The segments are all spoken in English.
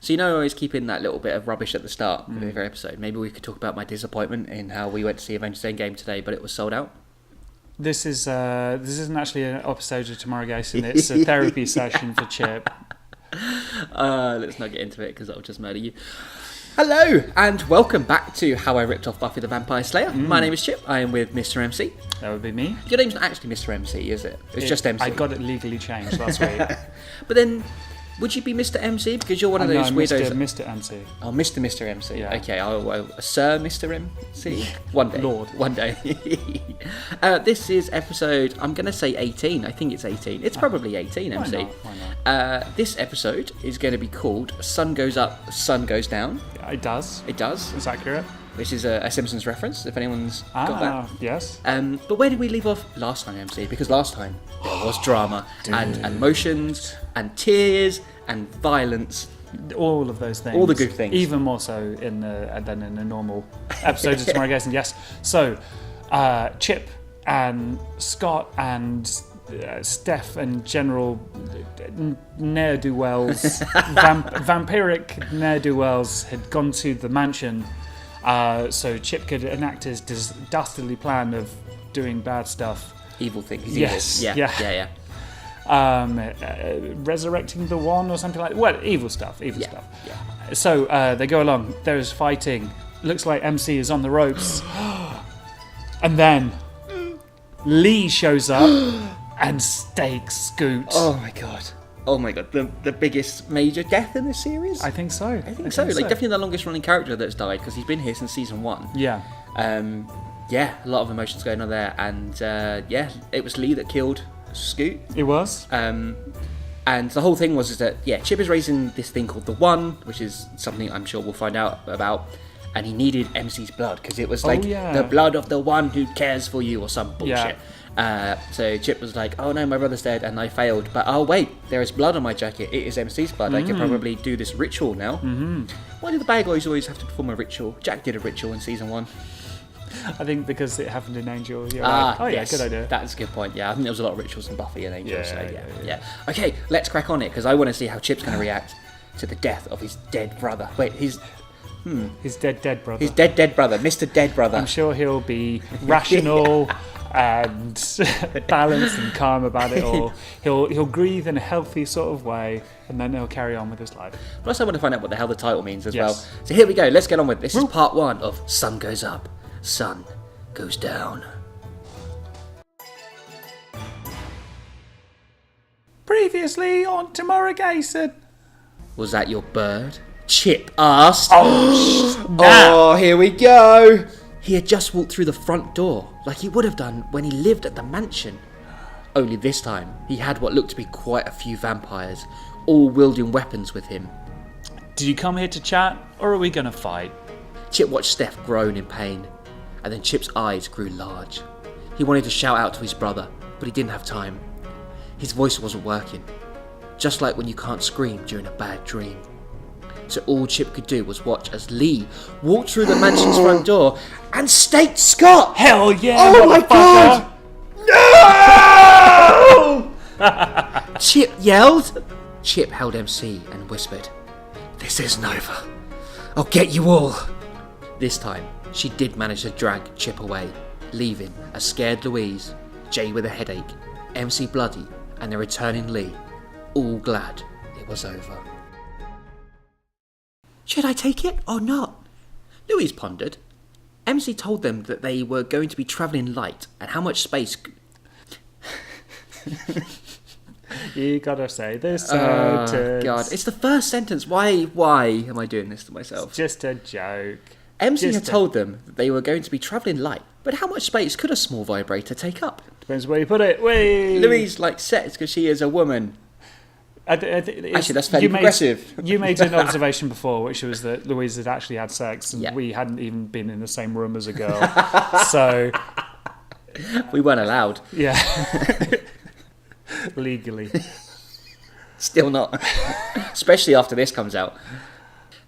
So I always keep in that little bit of rubbish at the start of every episode. Maybe we could talk about my disappointment in how we went to see Avengers Endgame today, but it was sold out. This isn't actually an episode of Tomorrow Gason. It's a therapy session for Chip. Let's not get into it because that'll just murder you. Hello and welcome back to How I Ripped Off Buffy the Vampire Slayer. My name is Chip. I am with Mr. MC. That would be me. Your name's not actually Mr. MC, is it? It's just MC. I got it legally changed last week. But then, would you be Mr. MC? Because you're one of those weirdos. Mr. MC. Oh, Mr. MC. Yeah. Okay, Sir Mr. MC. One day. Lord. One day. This is episode, I'm going to say 18. I think it's 18. It's probably 18, MC. Why not? This episode is going to be called Sun Goes Up, Sun Goes Down. It does. It does. It's accurate. Which is a Simpsons reference, if anyone's got that. Yes. But where did we leave off last time, MC? Because last time there was drama and emotions and tears and violence. All of those things. All the good things. Even more so than in a normal episode of Tomorrow Gason. Yes. So, Chip and Scott and Steph and General ne'er-do-wells, vampiric ne'er-do-wells had gone to the mansion so Chip could enact his dastardly plan of doing bad stuff. Evil things. Yes. Evil. Yeah. Resurrecting the one or something like that. Well, evil stuff. Yeah. So they go along. There's fighting. Looks like MC is on the ropes. And then Lee shows up and stakes Scoot. Oh my god. The biggest major death in this series? I think so. I think so. Definitely the longest running character that's died because he's been here since season 1. Yeah. A lot of emotions going on there. And it was Lee that killed Scoot. It was. And the whole thing was that Chip is raising this thing called the One, which is something I'm sure we'll find out about. And he needed MC's blood because it was the blood of the one who cares for you or some bullshit. Yeah. So Chip was like, oh no, my brother's dead and I failed. But oh wait, there is blood on my jacket. It is MC's blood. I can probably do this ritual now. Mm-hmm. Why do the bad guys always have to perform a ritual? Jack did a ritual in season 1. I think because it happened in Angel. Yes. Good idea. That's a good point. Yeah, I think there was a lot of rituals in Buffy and Angel. Yeah. Okay, let's crack on it because I want to see how Chip's going to react to the death of his dead brother. Wait, his dead brother. His dead brother, Mr. Dead Brother. I'm sure he'll be rational and balanced and calm about it all. He'll grieve in a healthy sort of way, and then he'll carry on with his life. Plus, I want to find out what the hell the title means as well. So here we go. Let's get on with this. This is part 1 of Sun Goes Up, Sun Goes Down. Previously on Tomorrow Gason. Was that your bird? Chip asked. Oh, here we go. He had just walked through the front door, like he would have done when he lived at the mansion. Only this time, he had what looked to be quite a few vampires, all wielding weapons with him. Did you come here to chat, or are we going to fight? Chip watched Steph groan in pain, and then Chip's eyes grew large. He wanted to shout out to his brother, but he didn't have time. His voice wasn't working, just like when you can't scream during a bad dream. So all Chip could do was watch as Lee walked through the mansion's front door and staked Scott! Hell yeah! Oh my god! No! Chip yelled. Chip held MC and whispered, "This isn't over. I'll get you all." This time, she did manage to drag Chip away, leaving a scared Louise, Jay with a headache, MC bloody, and the returning Lee, all glad it was over. Should I take it or not? Louise pondered. MC told them that they were going to be travelling light and how much space... You gotta say this God, it's the first sentence. Why am I doing this to myself? It's just a joke. MC had told them that they were going to be travelling light, but how much space could a small vibrator take up? Depends where you put it. Whee! Louise says because she is a woman. Actually, that's fairly progressive. You made an observation before, which was that Louise had actually had sex, and we hadn't even been in the same room as a girl. So we weren't allowed. Yeah. Legally. Still not. Especially after this comes out.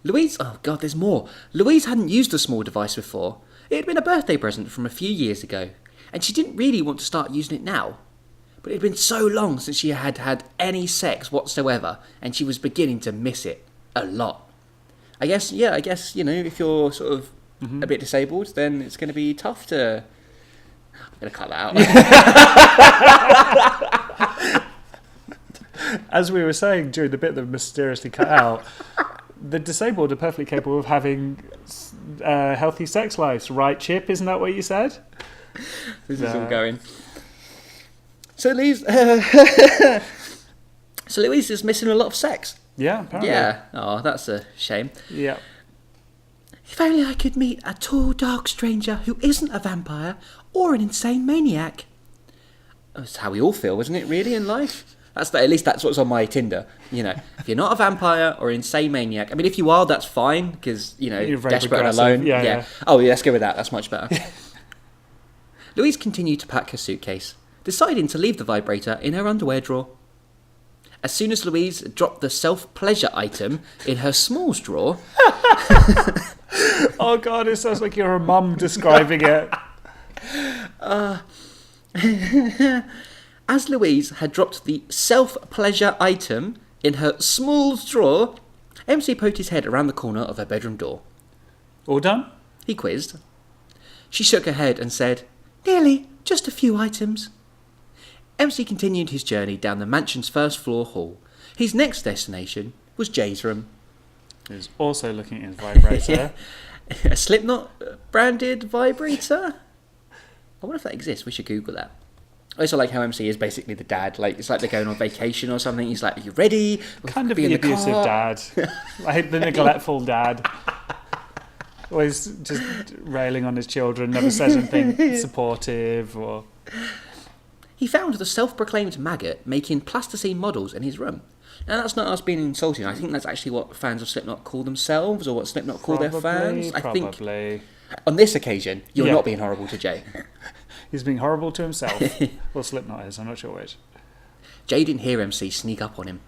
Louise, oh god, there's more. Louise hadn't used a small device before. It had been a birthday present from a few years ago, and she didn't really want to start using it now. But it had been so long since she had had any sex whatsoever, and she was beginning to miss it. A lot. I guess, if you're sort of a bit disabled, then it's going to be tough to... I'm going to cut that out. As we were saying during the bit that mysteriously cut out, the disabled are perfectly capable of having healthy sex lives, right, Chip? Isn't that what you said? This is all going. So Louise is missing a lot of sex. Yeah, apparently. Yeah. Oh, that's a shame. Yeah. If only I could meet a tall, dark stranger who isn't a vampire or an insane maniac. That's how we all feel, isn't it, really, in life? At least that's what's on my Tinder. If you're not a vampire or an insane maniac. I mean, if you are, that's fine, because, You're very desperate and progressive. alone. Yeah. Oh, yeah, let's go with that. That's much better. Louise continued to pack her suitcase, deciding to leave the vibrator in her underwear drawer. As soon as Louise dropped the self-pleasure item in her smalls drawer... Oh, God, it sounds like you're a mum describing it. As Louise had dropped the self-pleasure item in her smalls drawer, MC poked his head around the corner of her bedroom door. All done? He quizzed. She shook her head and said, "Nearly, just a few items." MC continued his journey down the mansion's first floor hall. His next destination was Jay's room. He was also looking at his vibrator. A Slipknot branded vibrator? I wonder if that exists. We should Google that. I also like how MC is basically the dad. Like, it's like they're going on vacation or something. He's like, "Are you ready?" Kind of Be in the abusive car." dad. Like the neglectful dad. Always just railing on his children, never says anything supportive or... He found the self-proclaimed maggot making plasticine models in his room. Now, that's not us being insulting. I think that's actually what fans of Slipknot call themselves, or what Slipknot call their fans. I think on this occasion, you're not being horrible to Jay. He's being horrible to himself. Or Slipknot is, I'm not sure which. Jay didn't hear MC sneak up on him.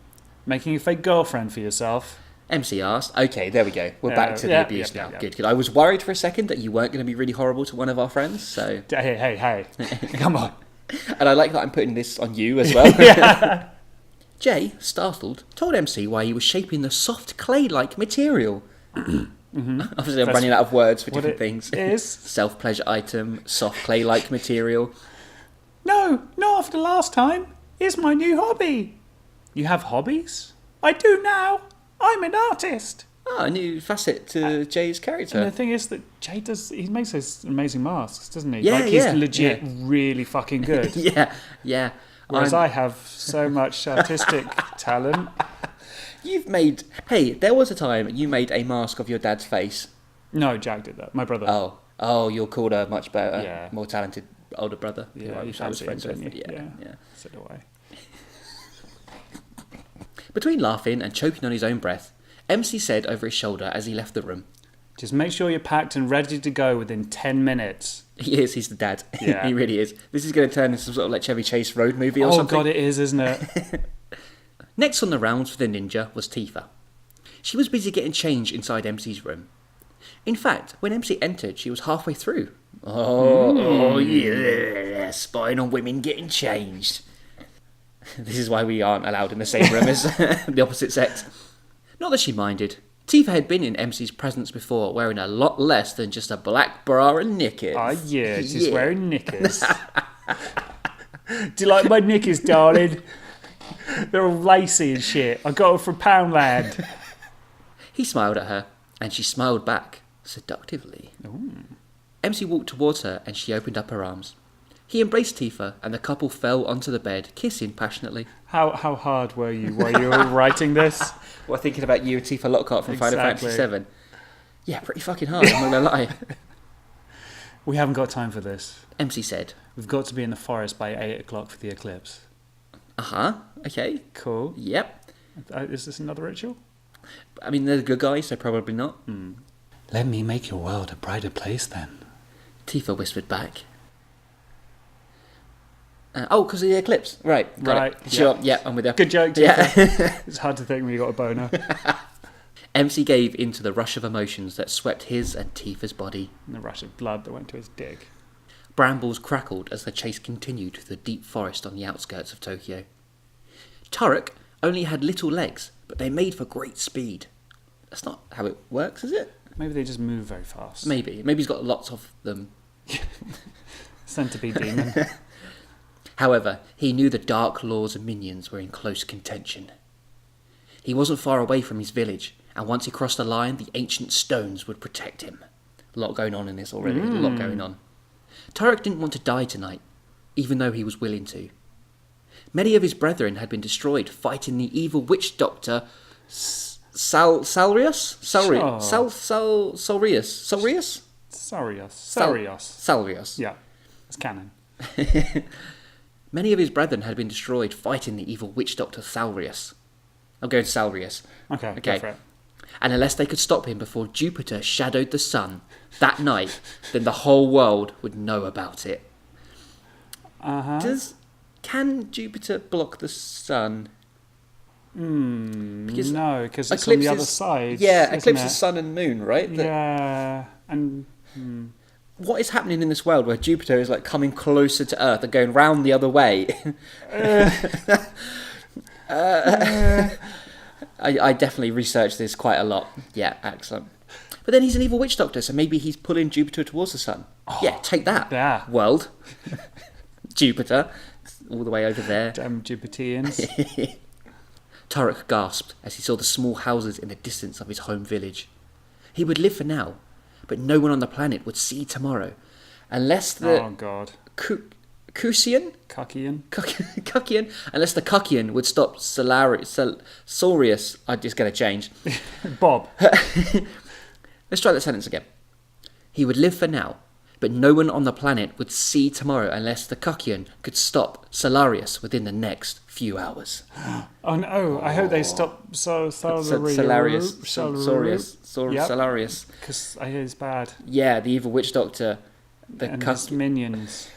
Making a fake girlfriend for yourself. MC asked, "Okay, there we go. We're back to the abuse now. Good. I was worried for a second that you weren't going to be really horrible to one of our friends, so... Hey. Come on. And I like that I'm putting this on you as well. Jay, startled, told MC why he was shaping the soft clay-like material. Obviously, I'm running out of words for different things. Is Self-pleasure item, soft clay-like material. No, not after last time. It's my new hobby. You have hobbies? I do now. I'm an artist. Oh, a new facet to Jay's character. And the thing is that Jay he makes those amazing masks, doesn't he? Yeah, like he's legit really fucking good. yeah. Whereas I have so much artistic talent. There was a time you made a mask of your dad's face. No, Jack did that. My brother. Oh, you're called a much better, Yeah. more talented older brother. Yeah, who you I was fancy friends him, with. don't you? Yeah. So do I. Between laughing and choking on his own breath, MC said over his shoulder as he left the room, Just make sure you're packed and ready to go within 10 minutes. He's the dad. Yeah. He really is. This is going to turn into some sort of like Chevy Chase road movie or something. Oh God, it is, isn't it? Next on the rounds for the ninja was Tifa. She was busy getting changed inside MC's room. In fact, when MC entered, she was halfway through. Oh yeah, spying on women getting changed. This is why we aren't allowed in the same room as the opposite sex. Not that she minded. Tifa had been in MC's presence before, wearing a lot less than just a black bra and knickers. Oh yeah, she's wearing knickers. Do you like my knickers, darling? They're all lacy and shit. I got them from Poundland. He smiled at her, and she smiled back, seductively. Ooh. MC walked towards her, and she opened up her arms. He embraced Tifa, and the couple fell onto the bed, kissing passionately. How hard were you while you were writing this? Well, thinking about you and Tifa Lockhart from Final Exactly. Fantasy VII. Yeah, pretty fucking hard, I'm not going to lie. We haven't got time for this. MC said. We've got to be in the forest by 8 o'clock for the eclipse. Uh-huh, okay. Cool. Yep. Is this another ritual? I mean, they're the good guys, so probably not. Let me make your world a brighter place then. Tifa whispered back. Because of the eclipse. Right, got it. Sure, yeah, I'm with you. Good joke, Tifa. Yeah. It's hard to think when you got a boner. MC gave into the rush of emotions that swept his and Tifa's body. And the rush of blood that went to his dick. Brambles crackled as the chase continued through the deep forest on the outskirts of Tokyo. Turok only had little legs, but they made for great speed. That's not how it works, is it? Maybe they just move very fast. Maybe he's got lots of them. Centipede demon. However, he knew the Dark Lord's minions were in close contention. He wasn't far away from his village, and once he crossed the line, the ancient stones would protect him. A lot going on in this already, a lot going on. Turek didn't want to die tonight, even though he was willing to. Many of his brethren had been destroyed fighting the evil witch doctor Salrius? Salrius. Yeah, it's canon. Many of his brethren had been destroyed fighting the evil witch doctor Salrius. I'm going Salrius. Okay, go for it. And unless they could stop him before Jupiter shadowed the sun that night, then the whole world would know about it. Can Jupiter block the sun? Because it's on the other side. Yeah, eclipse the sun and moon, right? Yeah, and what is happening in this world where Jupiter is like coming closer to Earth and going round the other way? I definitely researched this quite a lot. Yeah, excellent. But then he's an evil witch doctor, so maybe he's pulling Jupiter towards the sun. Yeah, take that, world. Jupiter, all the way over there. Damn Jupiterians. Turek gasped as he saw the small houses in the distance of his home village. He would live for now, but no one on the planet would see tomorrow, unless the Cuccian, unless the Cuccian would stop Saurius. I'm just going to change. Bob. Let's try that sentence again. He would live for now, but no one on the planet would see tomorrow unless the Cuccian could stop Solarius within the next few hours. Oh no, I hope they stop Solarius. Because I hear it's bad. Yeah, the evil witch doctor. And his minions.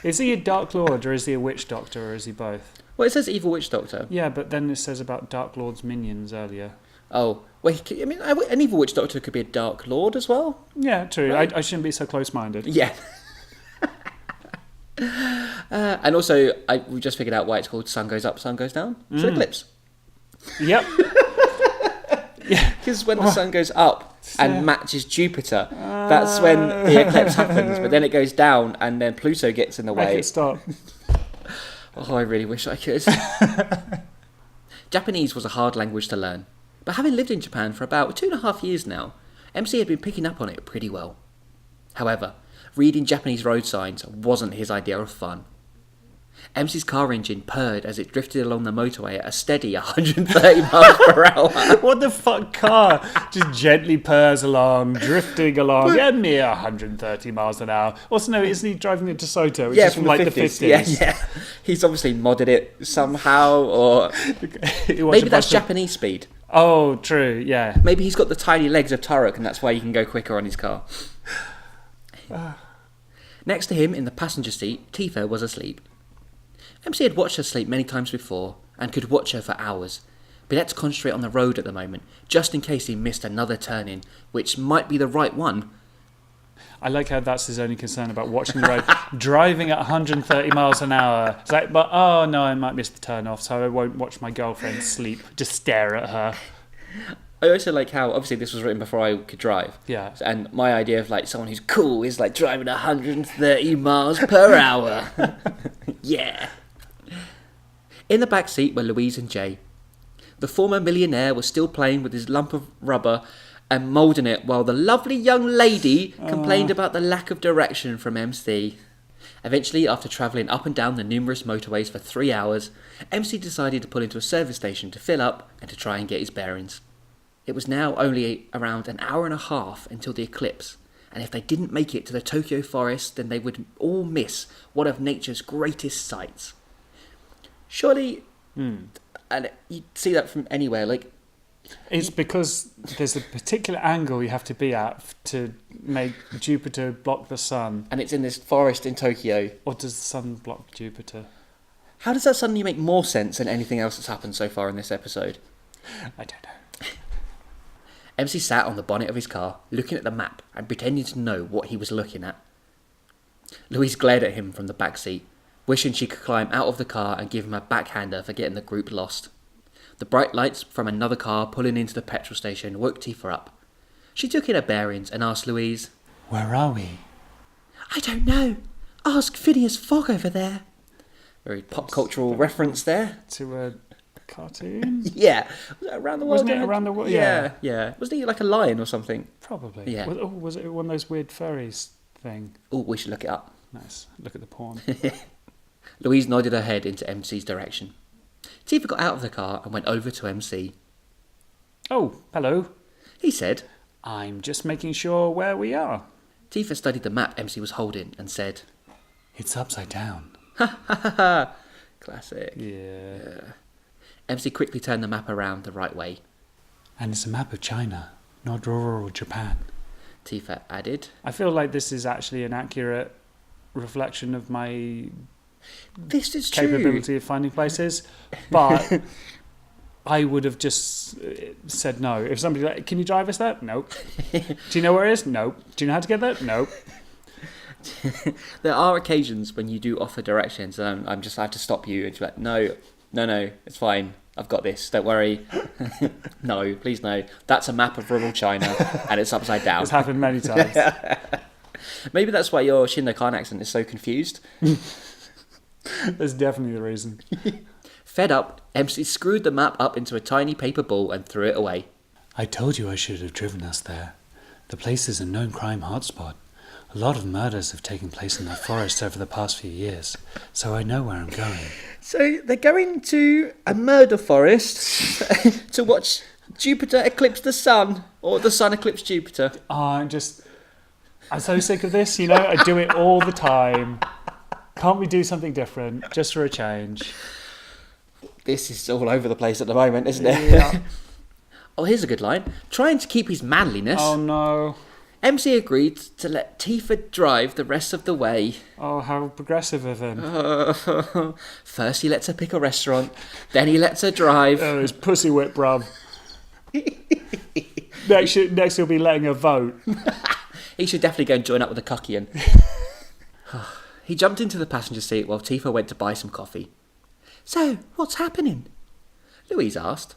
Is he a Dark Lord or is he a witch doctor or is he both? Well, it says evil witch doctor. Yeah, but then it says about Dark Lord's minions earlier. Oh, well, I mean, an evil witch doctor could be a Dark Lord as well. Yeah, true. Right? I shouldn't be so close-minded. Yeah. And also, we just figured out why it's called Sun Goes Up, Sun Goes Down. It's an eclipse. Yep. Because when the sun goes up and matches Jupiter, that's when the eclipse happens. But then it goes down and then Pluto gets in the way. Make it stop. Oh, I really wish I could. Japanese was a hard language to learn. But having lived in Japan for about 2.5 years now, MC had been picking up on it pretty well. However, reading Japanese road signs wasn't his idea of fun. MC's car engine purred as it drifted along the motorway at a steady 130 miles per hour. What the fuck car? Just gently purrs along, drifting along, yeah, mere 130 miles an hour. Also, no, isn't he driving it to Soto, which is from like the 50s? Yeah. He's obviously modded it somehow, or maybe that's Japanese speed. Oh, true, yeah. Maybe he's got the tiny legs of Turek and that's why he can go quicker on his car. Next to him in the passenger seat, Tifa was asleep. MC had watched her sleep many times before and could watch her for hours, but he had to concentrate on the road at the moment, just in case he missed another turn-in, which might be the right one. I like how that's his only concern about watching the road. Driving at 130 miles an hour. It's like, but oh no, I might miss the turn-off, so I won't watch my girlfriend sleep, just stare at her. I also like how, obviously this was written before I could drive. Yeah. And my idea of like someone who's cool is like driving 130 miles per hour. Yeah. In the back seat were Louise and Jay. The former millionaire was still playing with his lump of rubber and moulding it while the lovely young lady complained about the lack of direction from MC. Eventually, after travelling up and down the numerous motorways for 3 hours, MC decided to pull into a service station to fill up and to try and get his bearings. It was now only around an hour and a half until the eclipse, and if they didn't make it to the Tokyo forest, then they would all miss one of nature's greatest sights. Surely, and you see that from anywhere, like... It's because there's a particular angle you have to be at to make Jupiter block the sun. And it's in this forest in Tokyo. Or does the sun block Jupiter? How does that suddenly make more sense than anything else that's happened so far in this episode? I don't know. MC sat on the bonnet of his car, looking at the map and pretending to know what he was looking at. Louise glared at him from the back seat, wishing she could climb out of the car and give him a backhander for getting the group lost. The bright lights from another car pulling into the petrol station woke Tifa up. She took in her bearings and asked Louise, Where are we? I don't know. Ask Phineas Fogg over there. Very pop cultural reference there. To a cartoon? Yeah. Was it Around the World? Wasn't it Around the World? Yeah, yeah. Wasn't he like a lion or something? Probably. Yeah. Was it one of those weird furries thing? Oh, we should look it up. Nice. Look at the porn. Louise nodded her head into MC's direction. Tifa got out of the car and went over to MC. Oh, hello. He said, I'm just making sure where we are. Tifa studied the map MC was holding and said, It's upside down. Ha ha ha ha. Classic. Yeah. MC quickly turned the map around the right way. And it's a map of China, not rural Japan. Tifa added, I feel like this is actually an accurate reflection of my This is true. capability of finding places, but I would have just said no. If somebody like, can you drive us there? Nope. Do you know where it is? Nope. Do you know how to get there? Nope. There are occasions when you do offer directions and I have to stop you and be like, no, it's fine. I've got this. Don't worry. No, please no. That's a map of rural China and it's upside down. It's happened many times. Maybe that's why your Shindo Khan accent is so confused. That's definitely the reason. Fed up, MC screwed the map up into a tiny paper ball and threw it away. I told you I should have driven us there. The place is a known crime hotspot. A lot of murders have taken place in the forest over the past few years, so I know where I'm going. So they're going to a murder forest to watch Jupiter eclipse the sun, or the sun eclipse Jupiter. I'm so sick of this, I do it all the time. Can't we do something different, just for a change? This is all over the place at the moment, isn't it? Yeah. Oh, here's a good line. Trying to keep his manliness, Oh no. MC agreed to let Tifa drive the rest of the way. Oh, how progressive of him. First he lets her pick a restaurant, then he lets her drive. Oh, his pussy whip, bruv. Next he'll be letting her vote. He should definitely go and join up with the Cuccian. He jumped into the passenger seat while Tifa went to buy some coffee. So, what's happening? Louise asked.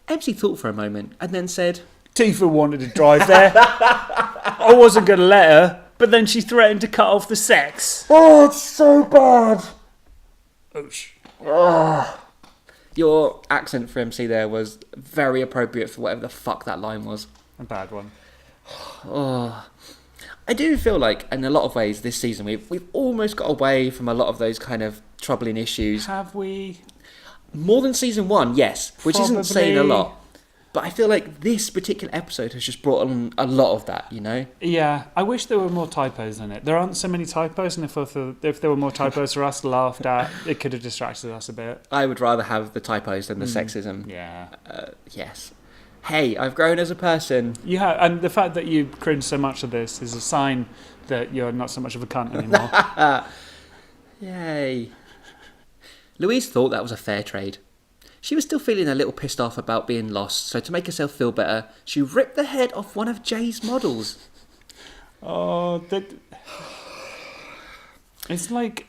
MC thought for a moment and then said, Tifa wanted to drive there. I wasn't going to let her, but then she threatened to cut off the sex. Oh, it's so bad. Oosh. Oh. Your accent for MC there was very appropriate for whatever the fuck that line was. A bad one. Oh. I do feel like, in a lot of ways, this season we've almost got away from a lot of those kind of troubling issues. Have we? More than season one, yes, which Probably. isn't saying a lot. But I feel like this particular episode has just brought on a lot of that, Yeah, I wish there were more typos in it. There aren't so many typos, and if there were more typos for us laughed at, it could have distracted us a bit. I would rather have the typos than the sexism. Yeah. Yes. Hey, I've grown as a person. Yeah, and the fact that you cringe so much of this is a sign that you're not so much of a cunt anymore. Yay. Louise thought that was a fair trade. She was still feeling a little pissed off about being lost, so to make herself feel better, she ripped the head off one of Jay's models. Oh, it's like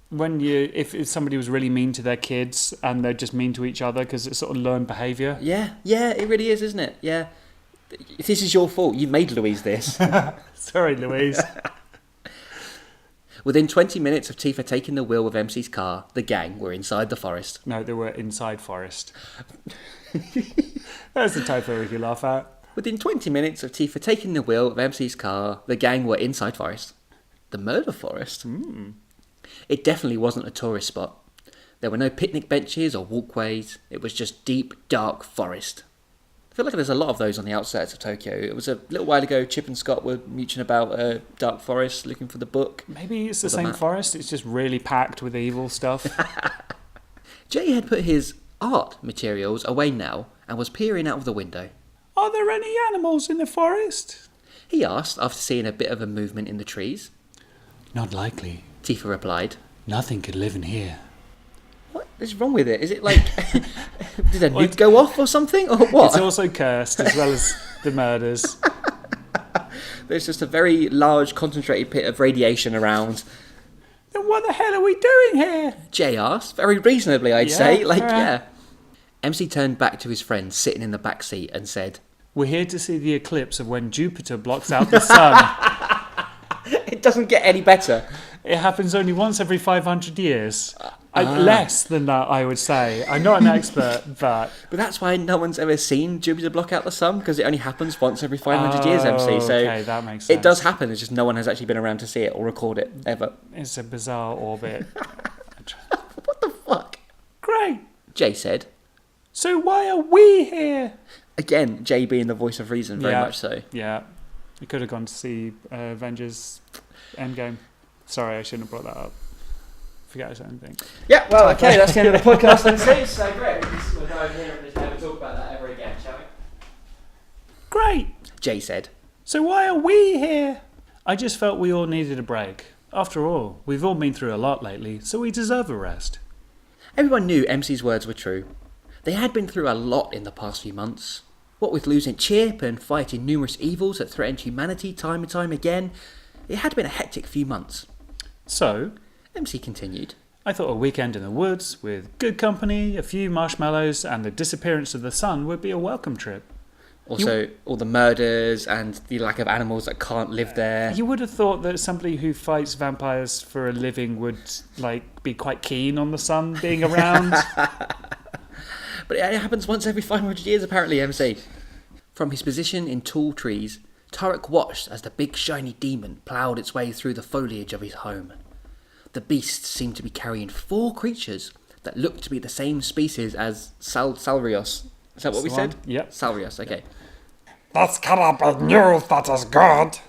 when if somebody was really mean to their kids and they're just mean to each other because it's sort of learned behaviour. Yeah, it really is, isn't it? Yeah. This is your fault. You made Louise this. Sorry, Louise. Within 20 minutes of Tifa taking the wheel with MC's car, the gang were inside the forest. No, they were inside forest. That's the typo we can laugh at. Within 20 minutes of Tifa taking the wheel of MC's car, the gang were inside forest. The murder forest? It definitely wasn't a tourist spot. There were no picnic benches or walkways. It was just deep, dark forest. I feel like there's a lot of those on the outskirts of Tokyo. It was a little while ago, Chip and Scott were mooching about a dark forest looking for the book. Maybe it's the same forest, it's just really packed with evil stuff. Jay had put his art materials away now and was peering out of the window. Are there any animals in the forest? He asked after seeing a bit of a movement in the trees. Not likely. Tifa replied. Nothing could live in here. What is wrong with it? Is it like... did a nuke go off or something? Or what? It's also cursed, as well as the murders. There's just a very large concentrated pit of radiation around. Then what the hell are we doing here? Jay asked, very reasonably I'd say. MC turned back to his friend sitting in the back seat and said, "We're here to see the eclipse of when Jupiter blocks out the sun. It doesn't get any better. It happens only once every 500 years. Less than that, I would say. I'm not an expert, but... But that's why no one's ever seen Jupiter block out the sun, because it only happens once every 500 years, MC. So okay, that makes sense. it does happen, it's just no one has actually been around to see it or record it, ever. It's a bizarre orbit. What the fuck? Great. Jay said. So why are we here? Again, Jay being the voice of reason, very much so. Yeah. You could have gone to see Avengers Endgame. Sorry, I shouldn't have brought that up. Forget I said anything. Yeah, well, okay, that's the end of the podcast then, Steve. So great. We'll go over here and just never talk about that ever again, shall we? Great. Jay said. So why are we here? I just felt we all needed a break. After all, we've all been through a lot lately, so we deserve a rest. Everyone knew MC's words were true. They had been through a lot in the past few months. What with losing Chip and fighting numerous evils that threatened humanity time and time again, it had been a hectic few months. So, MC continued. I thought a weekend in the woods with good company, a few marshmallows, and the disappearance of the sun would be a welcome trip. Also, all the murders and the lack of animals that can't live there. You would have thought that somebody who fights vampires for a living would be quite keen on the sun being around. But it happens once every 500 years, apparently, MC. From his position in tall trees, Tarek watched as the big shiny demon ploughed its way through the foliage of his home. The beast seemed to be carrying 4 creatures that looked to be the same species as Salrios. Is that what we said? Yep. Salrios, okay. This cannot be news that is good.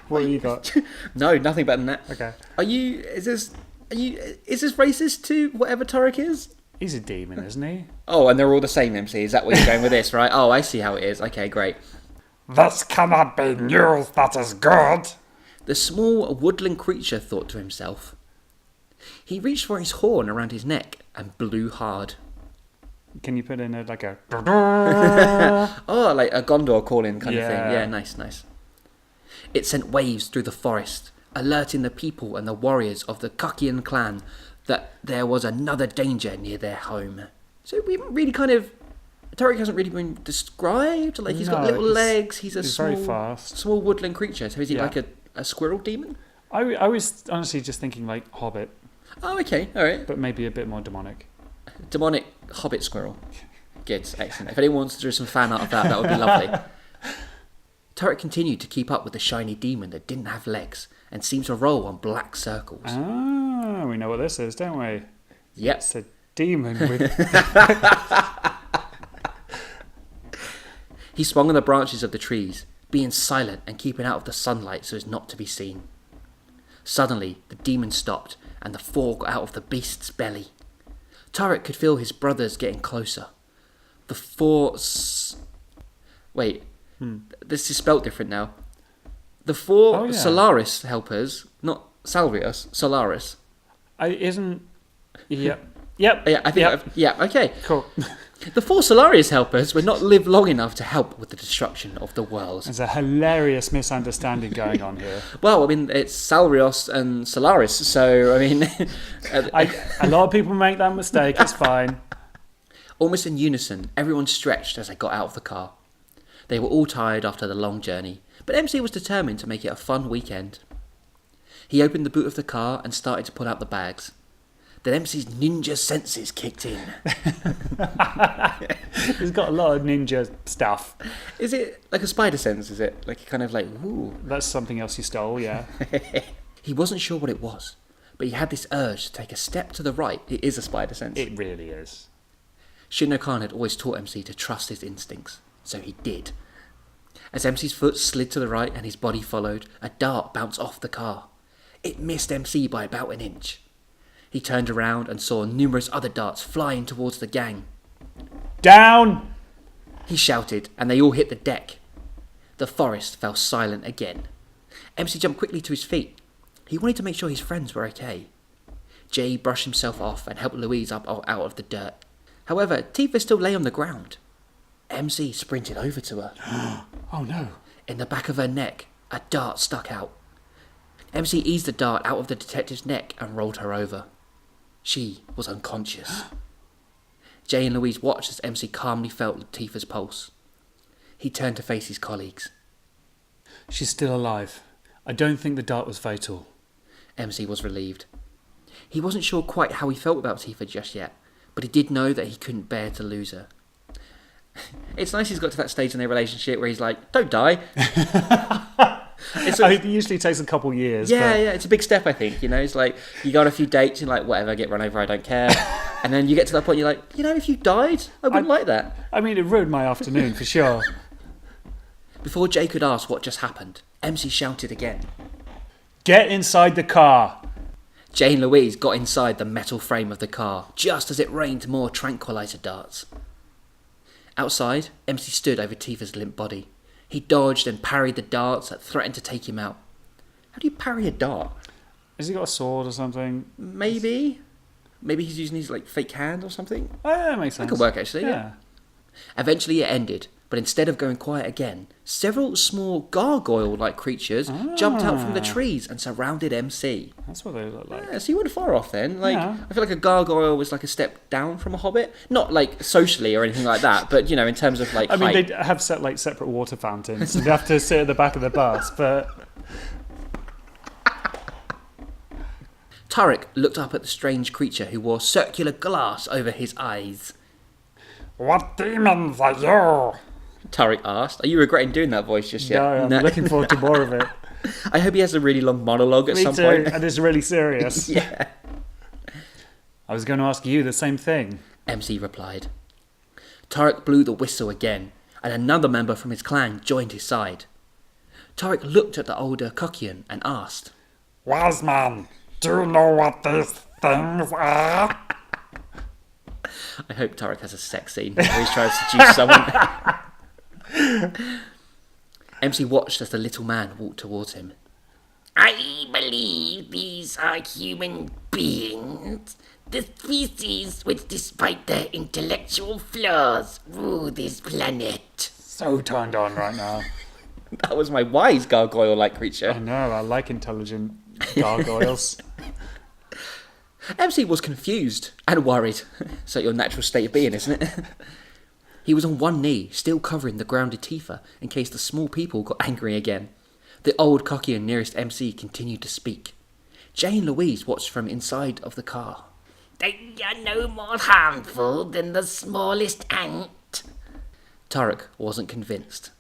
What have you got? No, nothing better than that. Okay. Is this racist to whatever Tarek is? He's a demon, isn't he? Oh, and they're all the same, MC. Is that where you're going with this, right? Oh, I see how it is. Okay, great. This cannot be news that is good. The small woodland creature thought to himself. He reached for his horn around his neck and blew hard. Can you put in a... Oh, like a Gondor calling kind of thing. Yeah. Yeah, nice. It sent waves through the forest, alerting the people and the warriors of the Cuccian Clan that there was another danger near their home. So we haven't really Tarek hasn't really been described. Like, he's got little legs, he's very fast. small woodland creature. So is he like a squirrel demon? I was honestly just thinking like Hobbit, Oh, okay, alright. but maybe a bit more demonic. Demonic hobbit squirrel. Good, excellent. If anyone wants to do some fan art of that, that would be lovely. Tarek continued to keep up with the shiny demon that didn't have legs and seemed to roll on black circles. Ah, we know what this is, don't we? Yep. It's a demon with... He swung on the branches of the trees, being silent and keeping out of the sunlight so as not to be seen. Suddenly, the demon stopped and the 4 got out of the beast's belly. Tarek could feel his brothers getting closer. The 4... Wait, this is spelt different now. The 4 Solaris helpers, not Salvius, Solaris. Yep. Yeah, I think. Yep. Okay. Cool. The 4 Solarius helpers would not live long enough to help with the destruction of the world. There's a hilarious misunderstanding going on here. Well, I mean, it's Salrios and Solaris, so, I mean... A lot of people make that mistake, it's fine. Almost in unison, everyone stretched as they got out of the car. They were all tired after the long journey, but MC was determined to make it a fun weekend. He opened the boot of the car and started to pull out the bags. Then MC's ninja senses kicked in. He's got a lot of ninja stuff. Is it like a spider sense, is it? Like, kind of like, ooh. That's something else you stole, yeah. He wasn't sure what it was, but he had this urge to take a step to the right. It is a spider sense. It really is. Shinno Khan had always taught MC to trust his instincts, so he did. As MC's foot slid to the right and his body followed, a dart bounced off the car. It missed MC by about an inch. He turned around and saw numerous other darts flying towards the gang. Down! He shouted, and they all hit the deck. The forest fell silent again. MC jumped quickly to his feet. He wanted to make sure his friends were okay. Jay brushed himself off and helped Louise up out of the dirt. However, Tifa still lay on the ground. MC sprinted over to her. Oh no. In the back of her neck, a dart stuck out. MC eased the dart out of the detective's neck and rolled her over. She was unconscious. Jay and Louise watched as MC calmly felt Latifah's pulse. He turned to face his colleagues. She's still alive. I don't think the dart was fatal. MC was relieved. He wasn't sure quite how he felt about Latifah just yet, but he did know that he couldn't bear to lose her. It's nice he's got to that stage in their relationship where he's like, don't die. It usually takes a couple years. Yeah, it's a big step, I think. You know, it's like you go on a few dates and like, whatever, get run over, I don't care. And then you get to that point, you're like, you know, if you died, I wouldn't like that. I mean, it ruined my afternoon for sure. Before Jay could ask what just happened, MC shouted again. Get inside the car. Jay and Louise got inside the metal frame of the car, just as it rained more tranquilizer darts. Outside, MC stood over Tifa's limp body. He dodged and parried the darts that threatened to take him out. How do you parry a dart? Has he got a sword or something? Maybe he's using his fake hand or something. Oh, yeah, that makes sense. That could work actually, Yeah. Eventually it ended, but instead of going quiet again, several small gargoyle-like creatures jumped out from the trees and surrounded MC. That's what they look like. Yeah, so you weren't far off then. Yeah. I feel like a gargoyle was like a step down from a hobbit. Not like socially or anything like that, but in terms of like I mean, height. they have separate water fountains. You'd have to sit at the back of the bus, but... Tarek looked up at the strange creature who wore circular glass over his eyes. What demons are you? Tarek asked. Are you regretting doing that voice just yet? No, I'm looking forward to more of it. I hope he has a really long monologue at Me some too, point. and it's really serious. Yeah. I was going to ask you the same thing. MC replied. Tarek blew the whistle again, and another member from his clan joined his side. Tarek looked at the older Cuccian and asked, Wise man, do you know what these things are? I hope Tarek has a sex scene where he's trying to seduce someone. MC watched as the little man walked towards him. I believe these are human beings. The species which, despite their intellectual flaws, rule this planet. So turned on right now. That was my wise gargoyle-like I creature. know, I like intelligent gargoyles. MC was confused and worried. So your natural state of being, isn't it? He was on one knee, still covering the grounded Tifa in case the small people got angry again. The old Cuccian nearest MC continued to speak. Jay and Louise watched from inside of the car. They are no more harmful than the smallest ant. Tarek wasn't convinced.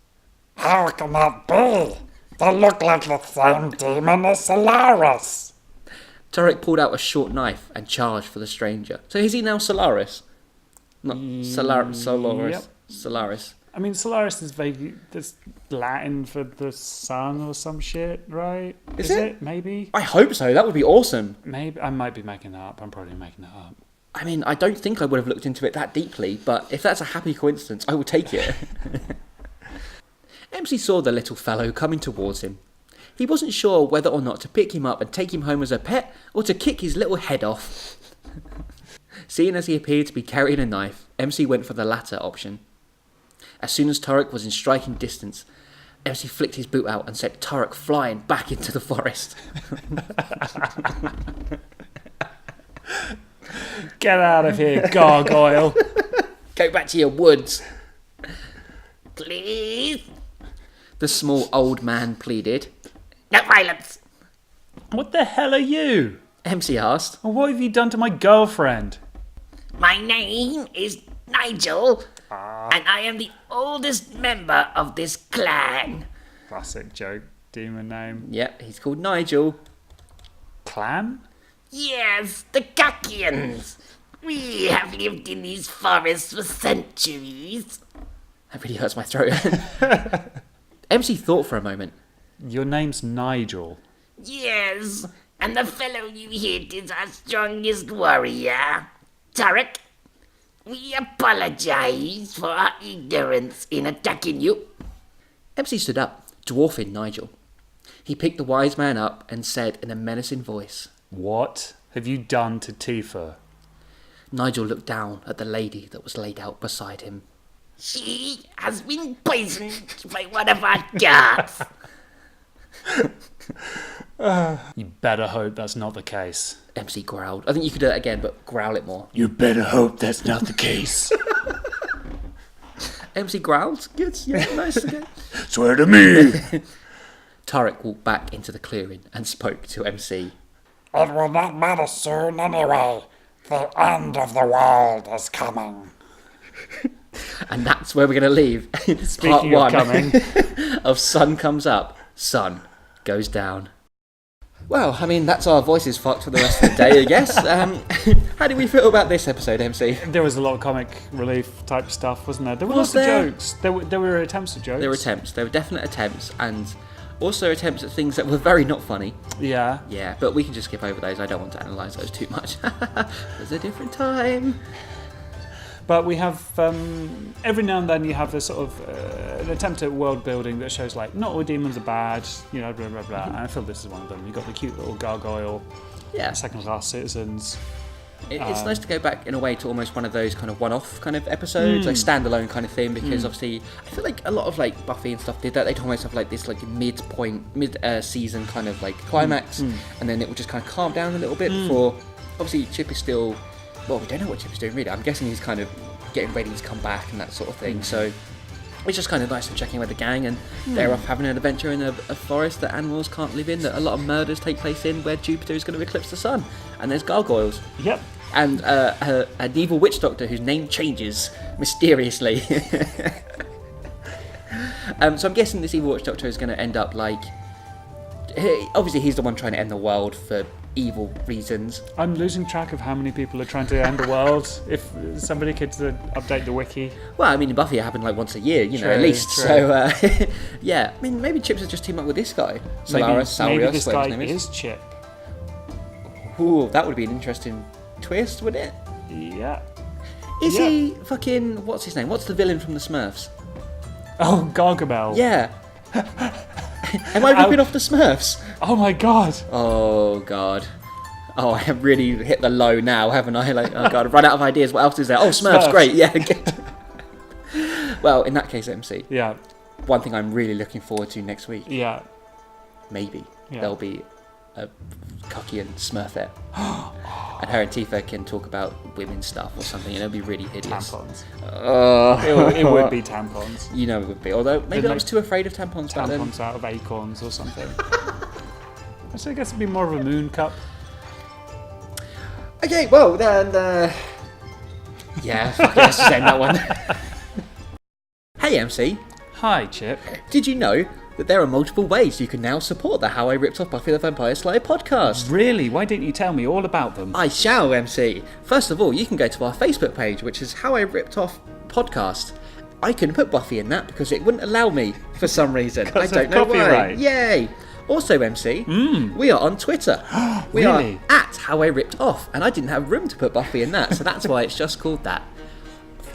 How can that be? They look like the same demon as Solaris. Tarek pulled out a short knife and charged for the stranger. So is he now Solaris? Not Solaris. Yep. Solaris. I mean, Solaris is vaguely that's Latin for the sun or some shit, right? Is it? Maybe. I hope so. That would be awesome. Maybe I might be making that up. I'm probably making that up. I mean, I don't think I would have looked into it that deeply, but if that's a happy coincidence, I will take it. MC saw the little fellow coming towards him. He wasn't sure whether or not to pick him up and take him home as a pet, or to kick his little head off. Seeing as he appeared to be carrying a knife, MC went for the latter option. As soon as Tarek was in striking distance, MC flicked his boot out and sent Tarek flying back into the forest. Get out of here, gargoyle! Go back to your woods, Please, the small old man pleaded. no violence. What the hell are you? MC asked. And what have you done to my girlfriend? My name is Nigel, and I am the oldest member of this clan. Classic joke, demon name. Yep, he's called Nigel. Clan? Yes, the Cuccians. We have lived in these forests for centuries. That really hurts my throat. MC thought for a moment. Your name's Nigel. Yes, and the fellow you hit is our strongest warrior. Tarek, we apologize for our ignorance in attacking you. MC stood up, dwarfing Nigel. He picked the wise man up and said in a menacing voice. What have you done to Tifa? Nigel looked down at the lady that was laid out beside him. She has been poisoned by one of our guards. You better hope that's not the case. MC growled. I think you could do it again, but growl it more. You better hope that's not the case. MC growled? Good, yeah, nice. Okay. Swear to me. Tarek walked back into the clearing and spoke to MC. It will not matter soon anyway. The end of the world is coming. And that's where we're going to leave. Speaking Part of coming. of Sun Comes Up, Sun Goes Down. Well, I mean, that's our voices fucked for the rest of the day, I guess. How do we feel about this episode, MC? There was a lot of comic relief type stuff, wasn't there? There were Was lots there? of jokes. There were attempts at jokes. There were attempts. There were definite attempts, and also attempts at things that were very not funny. Yeah. Yeah, but we can just skip over those. I don't want to analyse those too much. It was a different time. But we have, every now and then you have a sort of an attempt at world building that shows like, not all demons are bad, you know, blah, blah, blah. And I feel this is one of them. You've got the cute little gargoyle, Yeah. second class citizens. It's nice to go back in a way to almost one of those kind of one-off kind of episodes, like standalone kind of thing, because obviously I feel like a lot of like Buffy and stuff did that. They'd almost have like this like mid-season kind of like climax, and then it would just kind of calm down a little bit before. Obviously, Chip is still. Well, we don't know what Chip is doing really. I'm guessing he's kind of getting ready to come back and that sort of thing. So it's just kind of nice and checking with the gang, and they're off having an adventure in a forest that animals can't live in, that a lot of murders take place in, where Jupiter is going to eclipse the sun, and there's gargoyles. Yep. And an evil witch doctor whose name changes mysteriously. So I'm guessing this evil witch doctor is going to end up like... Obviously he's the one trying to end the world for evil reasons. I'm losing track of how many people are trying to end the world. If somebody could update the wiki. Well, I mean, in Buffy it happened like once a year, you know, True, at least. true. So, yeah. I mean, maybe Chips has just teamed up with this guy. Solaris, Maybe Saurios, this whatever guy his name is. is Chip. Ooh, that would be an interesting twist, wouldn't it? Yeah. Is Yeah. he fucking... What's his name? What's the villain from the Smurfs? Oh, Gargamel. Yeah. Am I ripping off the Smurfs? Oh my god. Oh, God. Oh, I have really hit the low now, haven't I? Like, oh, God, I've run out of ideas. What else is there? Oh, Smurfs, Smurfs. great, yeah. Well, in that case, MC, Yeah. one thing I'm really looking forward to next week, Yeah. maybe, Yeah. there'll be a Cuccian Smurfette. And her and Tifa can talk about women's stuff or something, and it'll be really hideous. Tampons. Oh, It would be tampons. you know it would be. Although, maybe I like was too afraid of tampons back then. Tampons out of acorns or something. So I guess it'd be more of a moon cup. Okay, well, then, yeah, fuck it, let's just end that one. Hey, MC, Hi, Chip. did you know that there are multiple ways you can now support the How I Ripped Off Buffy the Vampire Slayer podcast? Really? Why didn't you tell me all about them? I shall, MC. First of all, you can go to our Facebook page, which is How I Ripped Off Podcast. I couldn't put Buffy in that because it wouldn't allow me for some reason. I 'Cause of don't know why. copyright. Yay! Also, MC, we are on Twitter. We Really? are at How I Ripped Off, and I didn't have room to put Buffy in that, so that's why it's just called that.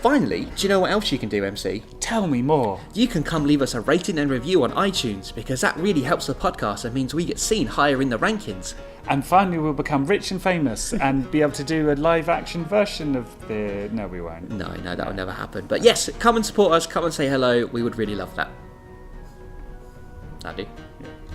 Finally, do you know what else you can do, MC? Tell me more. You can come leave us a rating and review on iTunes, because that really helps the podcast and means we get seen higher in the rankings. And finally we'll become rich and famous and be able to do a live action version of the... No, we won't. No, that will never happen. But yes, come and support us, come and say hello, we would really love that. I do. Yeah.